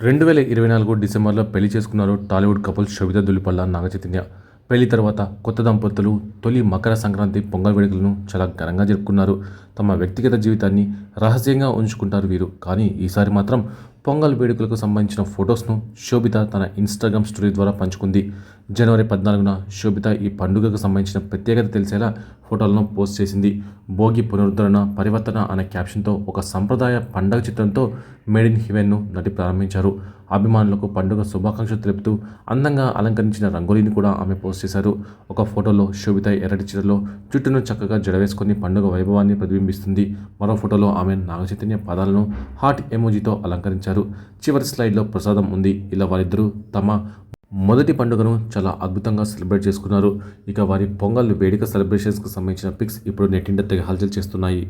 2024 డిసెంబర్లో పెళ్లి చేసుకున్నారు టాలీవుడ్ కపుల్ శోభితా ధూళిపళ్ళ నాగచైతన్య. పెళ్లి తర్వాత కొత్త దంపతులు తొలి మకర సంక్రాంతి పొంగల్ వేడుకలను చాలా ఘనంగా జరుపుకున్నారు. తమ వ్యక్తిగత జీవితాన్ని రహస్యంగా ఉంచుకుంటారు వీరు. కానీ ఈసారి మాత్రం పొంగల్ వేడుకలకు సంబంధించిన ఫొటోస్ను శోభిత తన ఇన్స్టాగ్రామ్ స్టోరీ ద్వారా పంచుకుంది. జనవరి 14న శోభిత ఈ పండుగకు సంబంధించిన ప్రత్యేకత తెలిసేలా ఫోటోలను పోస్ట్ చేసింది. భోగి పునరుద్ధరణ పరివర్తన అనే క్యాప్షన్తో ఒక సంప్రదాయ పండగ చిత్రంతో మేడ్ ఇన్ హెవెన్ను నటి ప్రారంభించారు. అభిమానులకు పండుగ శుభాకాంక్షలు తెలుపుతూ అందంగా అలంకరించిన రంగోలీని కూడా ఆమె పోస్ట్ చేశారు. ఒక ఫోటోలో శోభిత ఎర్రటి చీరలో జుట్టును చక్కగా జడవేసుకొని పండుగ వైభవాన్ని ప్రతిబింబిస్తుంది. మరో ఫోటోలో ఆమె నాగచైతన్య పాదాలను హార్ట్ ఎమోజీతో అలంకరించారు. చివరి స్లైడ్లో ప్రసాదం ఉంది. ఇలా వారిద్దరూ తమ మొదటి పండుగను చాలా అద్భుతంగా సెలబ్రేట్ చేసుకున్నారు. ఇక వారి పొంగల్ వేడుక సెలబ్రేషన్స్కి సంబంధించిన పిక్స్ ఇప్పుడు నెట్టింట తెగ హల్చల్ చేస్తున్నాయి.